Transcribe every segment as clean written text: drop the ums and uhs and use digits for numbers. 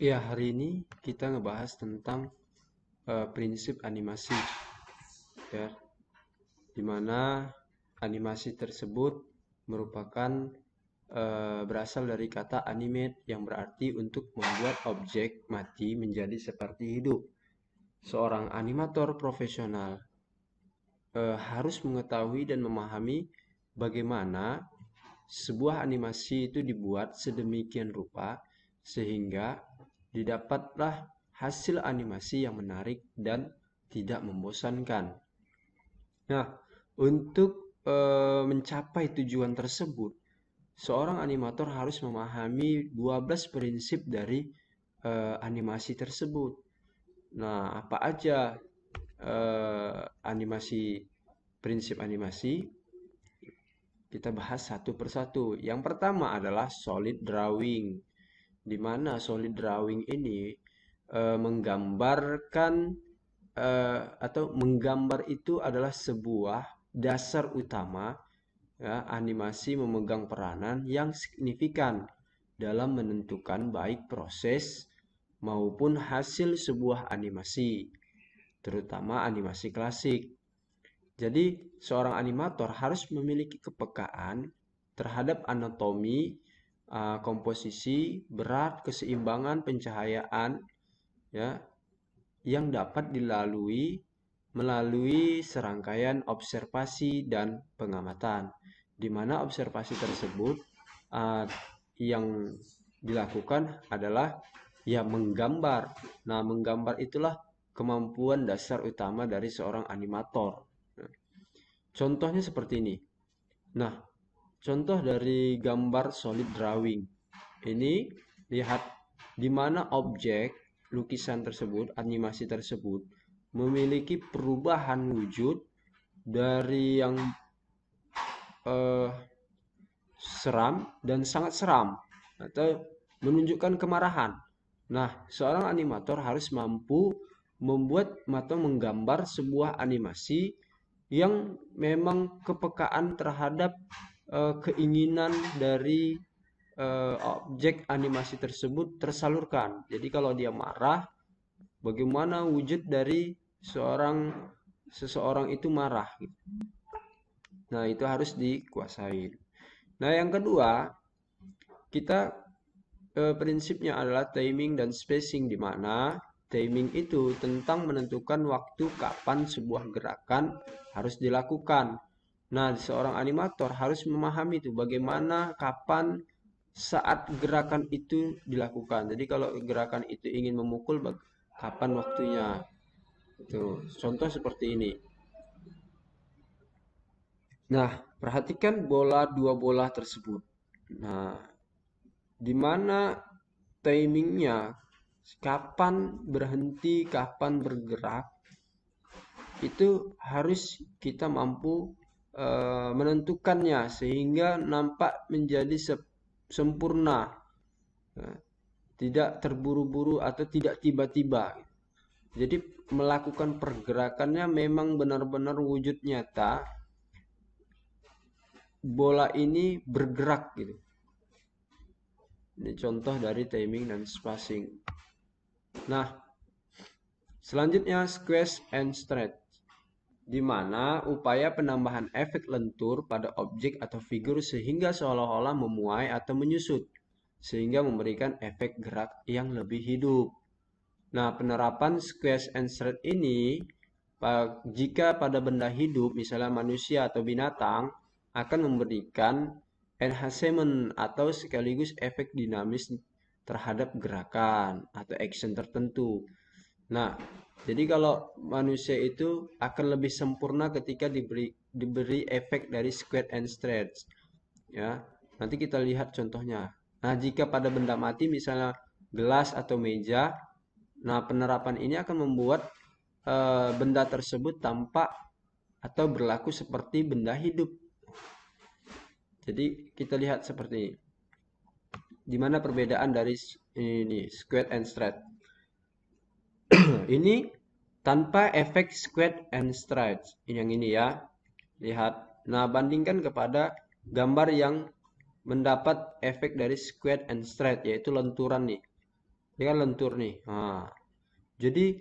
Ya, hari ini kita ngebahas tentang prinsip animasi, ya, di mana animasi tersebut merupakan berasal dari kata animate yang berarti untuk membuat objek mati menjadi seperti hidup. Seorang animator profesional harus mengetahui dan memahami bagaimana sebuah animasi itu dibuat sedemikian rupa sehingga didapatlah hasil animasi yang menarik dan tidak membosankan. Nah, untuk mencapai tujuan tersebut, seorang animator harus memahami 12 prinsip dari animasi tersebut. Nah, apa aja animasi prinsip animasi? Kita bahas satu persatu. Yang pertama adalah solid drawing, di mana solid drawing ini menggambarkan atau menggambar itu adalah sebuah dasar utama, ya, animasi memegang peranan yang signifikan dalam menentukan baik proses maupun hasil sebuah animasi, terutama animasi klasik. Jadi, seorang animator harus memiliki kepekaan terhadap anatomi, komposisi, berat, keseimbangan pencahayaan, ya, yang dapat dilalui melalui serangkaian observasi dan pengamatan, di mana observasi tersebut uh, yang dilakukan adalah ya menggambar. Nah, menggambar itulah kemampuan dasar utama dari seorang animator. Contohnya seperti ini. Nah, contoh dari gambar solid drawing. Ini lihat di mana objek lukisan tersebut, animasi tersebut memiliki perubahan wujud dari yang eh, seram dan sangat seram atau menunjukkan kemarahan. Nah, seorang animator harus mampu membuat atau menggambar sebuah animasi yang memang kepekaan terhadap keinginan dari objek animasi tersebut tersalurkan. Jadi kalau dia marah, bagaimana wujud dari seseorang itu marah. Nah, itu harus dikuasai. Nah, yang kedua, kita prinsipnya adalah timing dan spacing, di mana timing itu tentang menentukan waktu kapan sebuah gerakan harus dilakukan. Nah, seorang animator harus memahami itu bagaimana kapan saat gerakan itu dilakukan. Jadi kalau gerakan itu ingin memukul, kapan waktunya? Itu contoh seperti ini. Nah, perhatikan dua bola tersebut. Nah, di mana timingnya, kapan berhenti, kapan bergerak, itu harus kita mampu menentukannya sehingga nampak menjadi sempurna, tidak terburu-buru atau tidak tiba-tiba. Jadi melakukan pergerakannya memang benar-benar wujud nyata bola ini bergerak gitu. Ini contoh dari timing dan spacing. Nah, selanjutnya squeeze and stretch, di mana upaya penambahan efek lentur pada objek atau figur sehingga seolah-olah memuai atau menyusut, sehingga memberikan efek gerak yang lebih hidup. Nah, penerapan squeeze and stretch ini jika pada benda hidup, misalnya manusia atau binatang, akan memberikan enhancement atau sekaligus efek dinamis terhadap gerakan atau action tertentu. Nah, jadi kalau manusia itu akan lebih sempurna ketika diberi efek dari squeeze and stretch. Ya, nanti kita lihat contohnya. Nah, jika pada benda mati misalnya gelas atau meja, nah penerapan ini akan membuat benda tersebut tampak atau berlaku seperti benda hidup. Jadi kita lihat seperti ini. Di mana perbedaan dari ini square and stretch. Ini tanpa efek square and stretch. Yang ini ya. Lihat. Nah, bandingkan kepada gambar yang mendapat efek dari square and stretch, yaitu lenturan nih. Dia kan lentur nih. Nah, jadi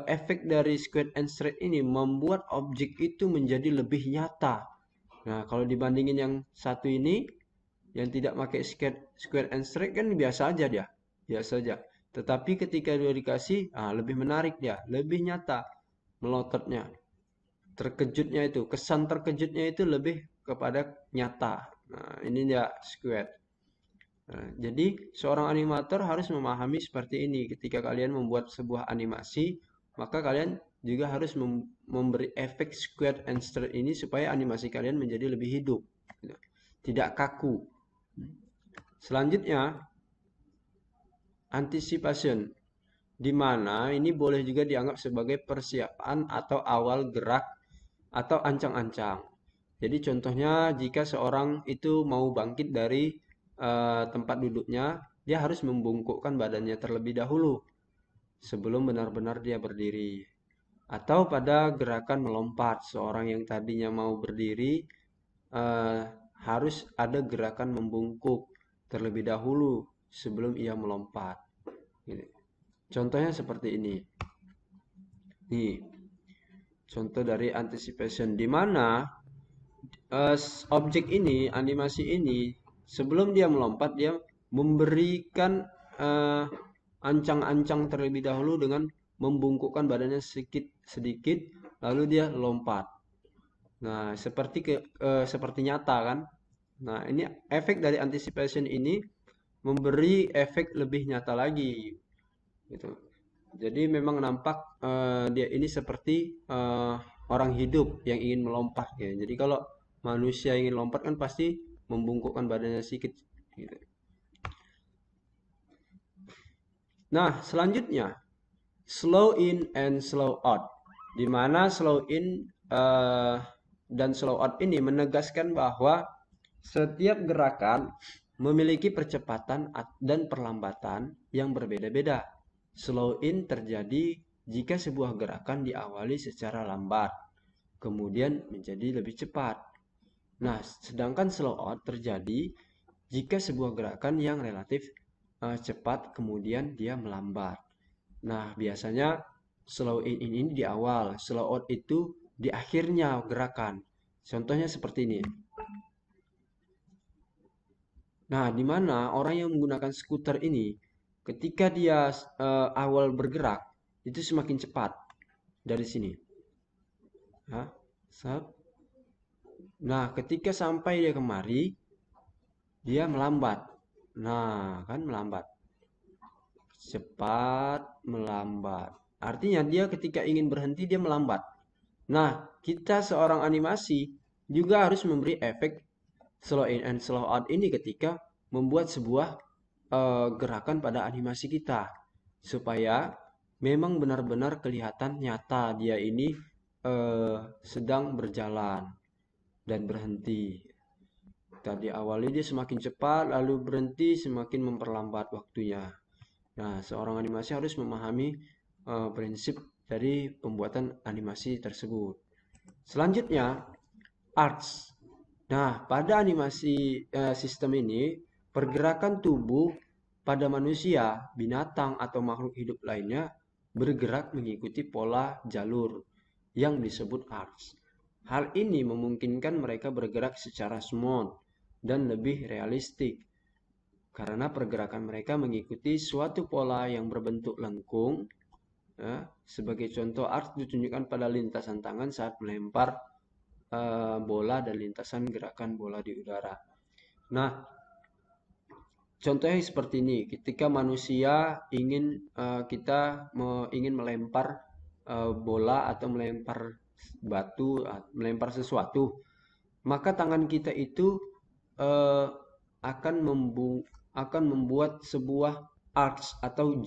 efek dari square and straight ini membuat objek itu menjadi lebih nyata. Nah, kalau dibandingin yang satu ini, yang tidak pakai square and straight kan biasa aja dia. Biasa aja. Tetapi ketika dia dikasih, lebih menarik dia, lebih nyata melototnya. Terkejutnya itu, kesan terkejutnya itu lebih kepada nyata. Nah, ini dia square. Nah, jadi seorang animator harus memahami seperti ini. Ketika kalian membuat sebuah animasi, maka kalian juga harus memberi efek square and straight ini supaya animasi kalian menjadi lebih hidup, tidak kaku. Selanjutnya, anticipation, di mana ini boleh juga dianggap sebagai persiapan atau awal gerak atau ancang-ancang. Jadi contohnya jika seorang itu mau bangkit dari tempat duduknya, dia harus membungkukkan badannya terlebih dahulu sebelum benar-benar dia berdiri. Atau pada gerakan melompat, seorang yang tadinya mau berdiri eh, harus ada gerakan membungkuk terlebih dahulu sebelum ia melompat. Gini. Contohnya seperti ini. Nih, contoh dari anticipation di mana objek ini, animasi ini, sebelum dia melompat, dia memberikan ancang-ancang terlebih dahulu dengan membungkukkan badannya sedikit, lalu dia lompat. Nah, seperti nyata kan? Nah, ini efek dari anticipation ini memberi efek lebih nyata lagi, gitu. Jadi memang nampak dia ini seperti orang hidup yang ingin melompat ya. Jadi kalau manusia ingin lompat kan pasti membungkukkan badannya sedikit gitu. Nah, selanjutnya slow in and slow out. Di mana slow in dan slow out ini menegaskan bahwa setiap gerakan memiliki percepatan dan perlambatan yang berbeda-beda. Slow in terjadi jika sebuah gerakan diawali secara lambat, kemudian menjadi lebih cepat. Nah, sedangkan slow out terjadi jika sebuah gerakan yang relatif cepat, kemudian dia melambat. Nah, biasanya slow in ini di awal, slow out itu di akhirnya gerakan. Contohnya seperti ini. Nah, di mana orang yang menggunakan skuter ini, ketika dia awal bergerak, itu semakin cepat dari sini. Nah, nah, ketika sampai dia kemari, dia melambat. Nah, kan melambat. Cepat, melambat. Artinya dia ketika ingin berhenti, dia melambat. Nah, kita seorang animasi juga harus memberi efek slow in and slow out ini ketika membuat sebuah gerakan pada animasi kita supaya memang benar-benar kelihatan nyata dia ini sedang berjalan dan berhenti. Tadi awalnya dia semakin cepat lalu berhenti semakin memperlambat waktunya. Nah, seorang animasi harus memahami prinsip dari pembuatan animasi tersebut. Selanjutnya, arts. Nah, pada animasi sistem ini, pergerakan tubuh pada manusia, binatang, atau makhluk hidup lainnya bergerak mengikuti pola jalur yang disebut arcs. Hal ini memungkinkan mereka bergerak secara smooth dan lebih realistik karena pergerakan mereka mengikuti suatu pola yang berbentuk lengkung. Ya, sebagai contoh, arcs ditunjukkan pada lintasan tangan saat melempar bola dan lintasan gerakan bola di udara. Nah, contohnya seperti ini. Ketika manusia ingin melempar bola atau melempar batu, melempar sesuatu, maka tangan kita itu uh, akan membuat sebuah arcs atau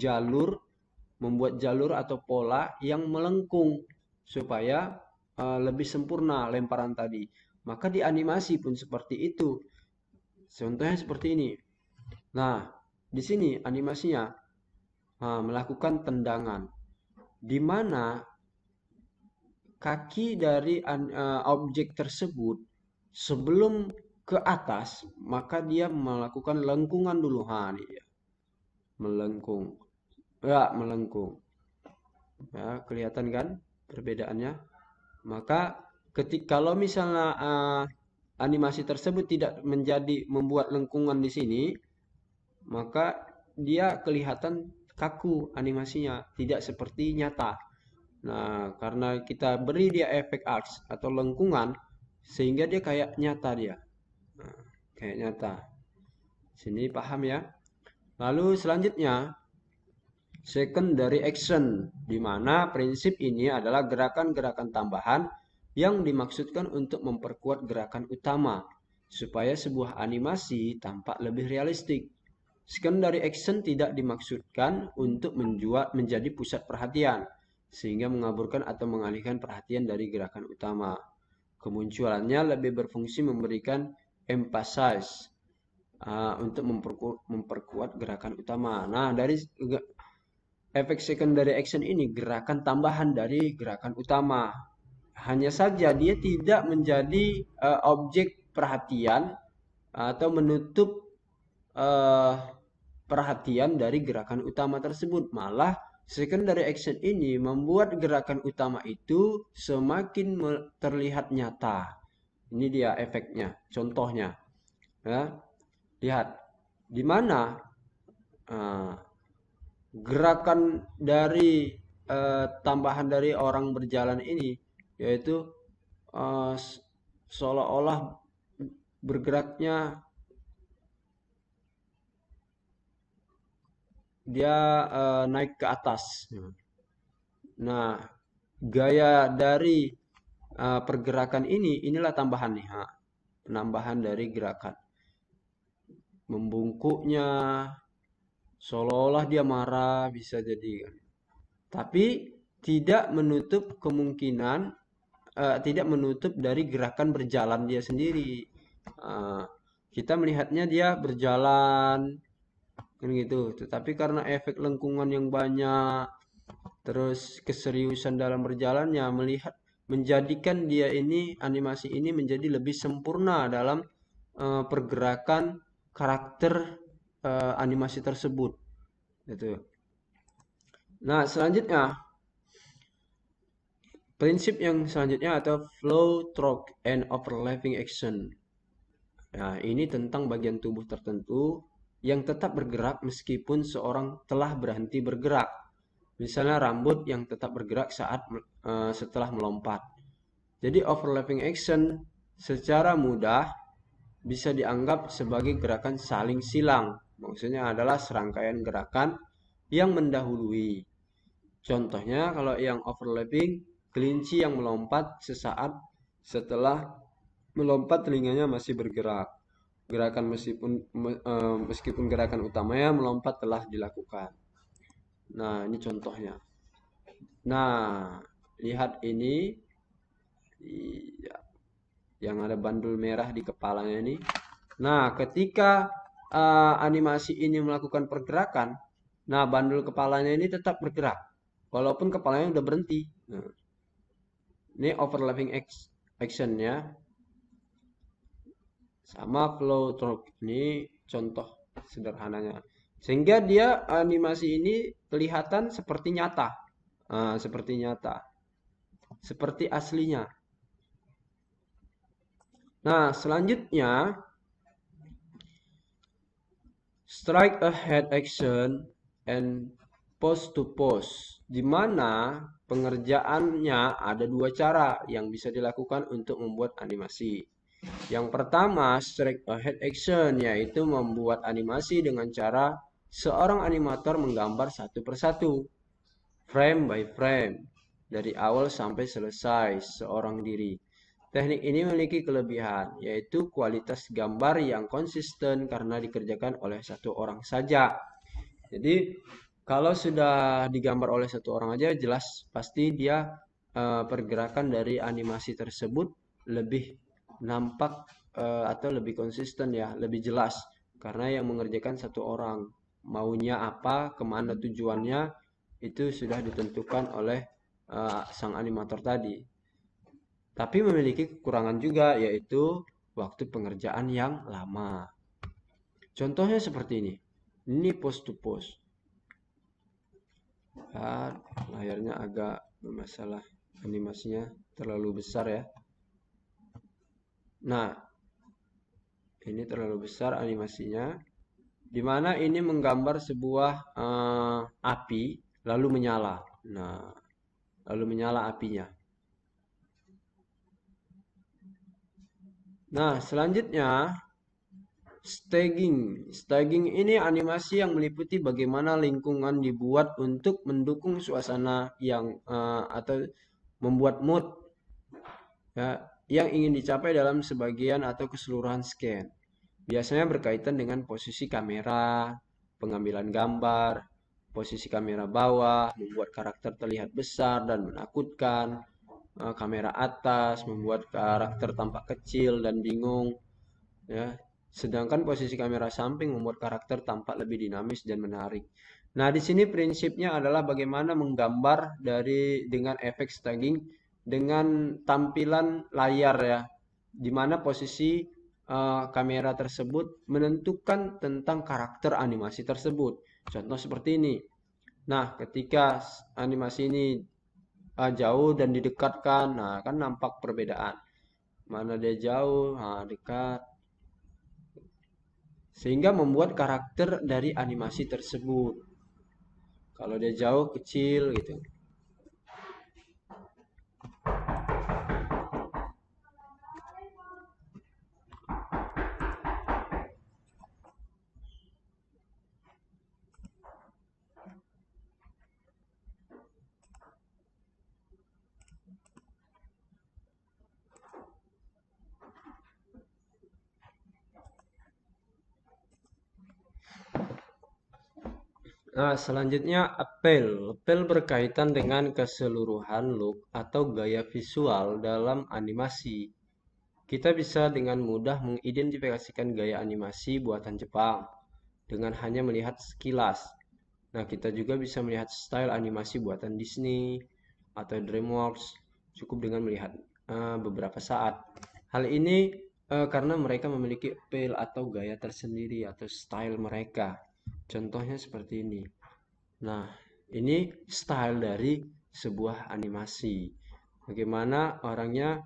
membuat jalur atau pola yang melengkung supaya lebih sempurna lemparan tadi. Maka di animasi pun seperti itu. Contohnya seperti ini. Nah, di sini animasinya melakukan tendangan, di mana kaki dari objek tersebut sebelum ke atas, maka dia melakukan lengkungan dulu. Nih ya. melengkung. Ya, melengkung. Ya, kelihatan kan perbedaannya? Maka kalau misalnya animasi tersebut tidak membuat lengkungan di sini, maka dia kelihatan kaku animasinya, tidak seperti nyata. Nah, karena kita beri dia efek arcs atau lengkungan, sehingga dia kayak nyata dia. Nah, kayak nyata. Sini paham ya? Lalu selanjutnya, secondary action, di mana prinsip ini adalah gerakan-gerakan tambahan yang dimaksudkan untuk memperkuat gerakan utama, supaya sebuah animasi tampak lebih realistik. Secondary action tidak dimaksudkan untuk menjadi pusat perhatian, sehingga mengaburkan atau mengalihkan perhatian dari gerakan utama. Kemunculannya lebih berfungsi memberikan emphasis untuk memperkuat gerakan utama. Nah, dari efek secondary action ini gerakan tambahan dari gerakan utama. Hanya saja dia tidak menjadi objek perhatian atau menutup perhatian dari gerakan utama tersebut. Malah secondary action ini membuat gerakan utama itu semakin terlihat nyata. Ini dia efeknya, contohnya. Ya, lihat di mana gerakan dari tambahan dari orang berjalan ini, yaitu seolah-olah bergeraknya dia naik ke atas. Nah, gaya dari pergerakan inilah tambahan nih, penambahan dari gerakan. Membungkuknya, seolah-olah dia marah, bisa jadi. Tapi tidak menutup kemungkinan, tidak menutup dari gerakan berjalan dia sendiri. Kita melihatnya dia berjalan, kan gitu. Tetapi karena efek lengkungan yang banyak, terus keseriusan dalam berjalannya, menjadikan dia ini, animasi ini menjadi lebih sempurna dalam pergerakan karakter animasi tersebut. Gitu. Nah, selanjutnya prinsip yang selanjutnya atau flow, stroke, and overlapping action. Nah, ini tentang bagian tubuh tertentu yang tetap bergerak meskipun seorang telah berhenti bergerak. Misalnya rambut yang tetap bergerak setelah melompat. Jadi overlapping action secara mudah bisa dianggap sebagai gerakan saling silang. Maksudnya adalah serangkaian gerakan yang mendahului. Contohnya kalau yang overlapping, kelinci yang melompat sesaat setelah melompat telinganya masih bergerak. Gerakan meskipun gerakan utamanya melompat telah dilakukan. Nah, ini contohnya. Nah, lihat ini yang ada bandul merah di kepalanya ini. Nah, ketika animasi ini melakukan pergerakan, nah bandul kepalanya ini tetap bergerak, walaupun kepalanya udah berhenti. Nah, ini overlapping actionnya sama flow stroke. Ini contoh sederhananya. Sehingga dia animasi ini kelihatan seperti nyata. Seperti nyata. Seperti aslinya. Nah, selanjutnya strike ahead action and pose to pose, di mana pengerjaannya ada dua cara yang bisa dilakukan untuk membuat animasi. Yang pertama, strike ahead action, yaitu membuat animasi dengan cara seorang animator menggambar satu persatu, frame by frame, dari awal sampai selesai seorang diri. Teknik ini memiliki kelebihan, yaitu kualitas gambar yang konsisten karena dikerjakan oleh satu orang saja. Jadi, kalau sudah digambar oleh satu orang aja, jelas pasti dia pergerakan dari animasi tersebut lebih nampak atau lebih konsisten ya, lebih jelas. Karena yang mengerjakan satu orang, maunya apa, kemana tujuannya, itu sudah ditentukan oleh sang animator tadi. Tapi memiliki kekurangan juga, yaitu waktu pengerjaan yang lama. Contohnya seperti ini. Ini pose to pose. Layarnya agak bermasalah, animasinya terlalu besar ya. Nah, ini terlalu besar animasinya, dimana ini menggambar sebuah api lalu menyala. Nah, lalu menyala apinya. Nah, selanjutnya staging. Staging ini animasi yang meliputi bagaimana lingkungan dibuat untuk mendukung suasana yang atau membuat mood ya, yang ingin dicapai dalam sebagian atau keseluruhan scan. Biasanya berkaitan dengan posisi kamera, pengambilan gambar, posisi kamera bawah, membuat karakter terlihat besar dan menakutkan, kamera atas, membuat karakter tampak kecil dan bingung, ya. Sedangkan posisi kamera samping membuat karakter tampak lebih dinamis dan menarik. Nah, di sini prinsipnya adalah bagaimana menggambar dengan efek staging dengan tampilan layar ya, di mana posisi kamera tersebut menentukan tentang karakter animasi tersebut. Contoh seperti ini. Nah, ketika animasi ini jauh dan didekatkan, nah kan nampak perbedaan. Mana dia jauh, nah dekat. Sehingga membuat karakter dari animasi tersebut. Kalau dia jauh, kecil gitu. Nah, selanjutnya appeal. Appeal berkaitan dengan keseluruhan look atau gaya visual dalam animasi. Kita bisa dengan mudah mengidentifikasikan gaya animasi buatan Jepang dengan hanya melihat sekilas. Nah, kita juga bisa melihat style animasi buatan Disney atau DreamWorks cukup dengan melihat beberapa saat. Hal ini karena mereka memiliki appeal atau gaya tersendiri atau style mereka. Contohnya seperti ini. Nah, ini style dari sebuah animasi. Bagaimana orangnya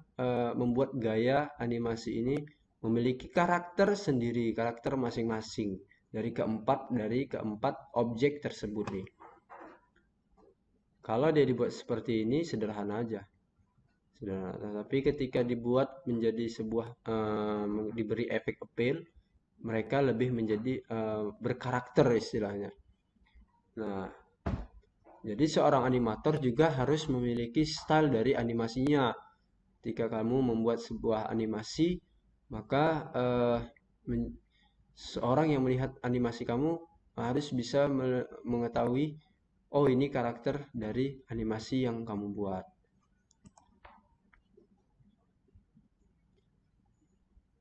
membuat gaya animasi ini memiliki karakter sendiri, karakter masing-masing dari keempat objek tersebut nih. Kalau dia dibuat seperti ini sederhana aja. Sederhana. Tapi ketika dibuat menjadi sebuah diberi efek appeal, mereka lebih menjadi berkarakter istilahnya. Nah, jadi seorang animator juga harus memiliki style dari animasinya. Ketika kamu membuat sebuah animasi, maka seorang yang melihat animasi kamu harus bisa mengetahui, oh ini karakter dari animasi yang kamu buat.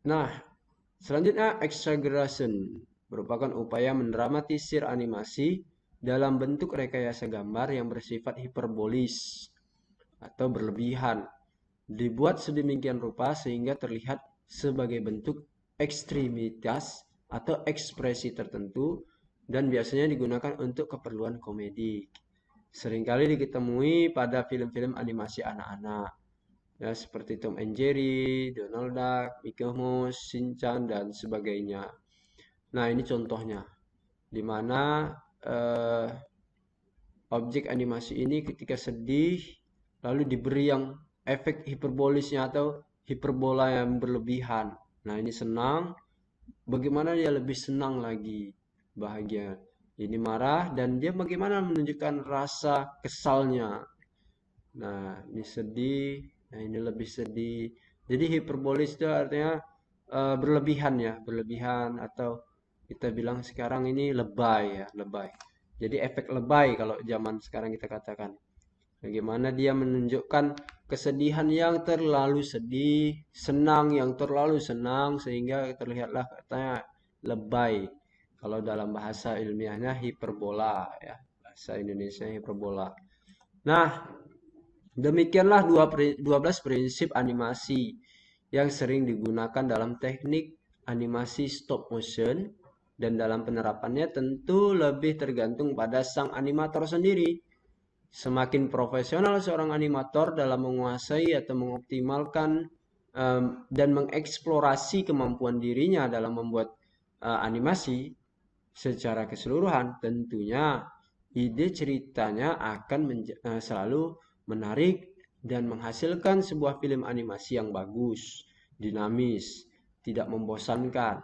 Nah, selanjutnya exaggeration merupakan upaya mendramatisir animasi dalam bentuk rekayasa gambar yang bersifat hiperbolis atau berlebihan. Dibuat sedemikian rupa sehingga terlihat sebagai bentuk ekstremitas atau ekspresi tertentu dan biasanya digunakan untuk keperluan komedi. Seringkali ditemui pada film-film animasi anak-anak, ya seperti Tom and Jerry, Donald Duck, Mickey Mouse, Shinchan dan sebagainya. Nah, ini contohnya di mana eh, objek animasi ini ketika sedih lalu diberi yang efek hiperbolisnya atau hiperbola yang berlebihan. Nah, ini senang, bagaimana dia lebih senang lagi, bahagia. Ini marah dan dia bagaimana menunjukkan rasa kesalnya. Nah, ini sedih, nah ini lebih sedih. Jadi hiperbolis itu artinya berlebihan ya, berlebihan atau kita bilang sekarang ini lebay ya, lebay. Jadi efek lebay kalau zaman sekarang kita katakan. Bagaimana dia menunjukkan kesedihan yang terlalu sedih, senang yang terlalu senang sehingga terlihatlah katanya lebay. Kalau dalam bahasa ilmiahnya hiperbola ya, bahasa Indonesia hiperbola. Nah, demikianlah 12 prinsip animasi yang sering digunakan dalam teknik animasi stop motion dan dalam penerapannya tentu lebih tergantung pada sang animator sendiri. Semakin profesional seorang animator dalam menguasai atau mengoptimalkan dan mengeksplorasi kemampuan dirinya dalam membuat animasi secara keseluruhan, tentunya ide ceritanya akan selalu menarik dan menghasilkan sebuah film animasi yang bagus, dinamis, tidak membosankan.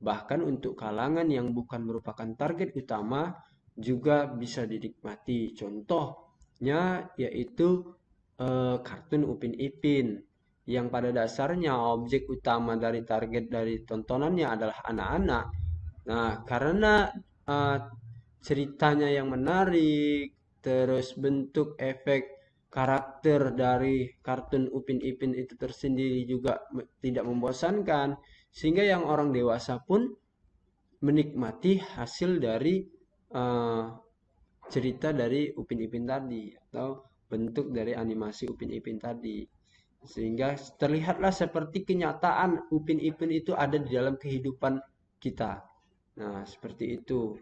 Bahkan untuk kalangan yang bukan merupakan target utama juga bisa dinikmati. Contohnya yaitu kartun Upin Ipin yang pada dasarnya objek utama dari target dari tontonannya adalah anak-anak. Nah, karena eh, ceritanya yang menarik, terus bentuk efek karakter dari kartun Upin Ipin itu tersendiri juga tidak membosankan, sehingga yang orang dewasa pun menikmati hasil dari eh, cerita dari Upin Ipin tadi atau bentuk dari animasi Upin Ipin tadi. Sehingga terlihatlah seperti kenyataan Upin Ipin itu ada di dalam kehidupan kita. Nah, seperti itu.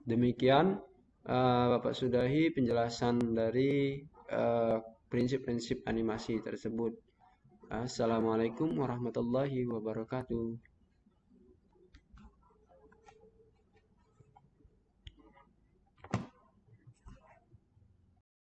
Demikian Bapak sudahi penjelasan dari prinsip-prinsip animasi tersebut. Assalamualaikum warahmatullahi wabarakatuh.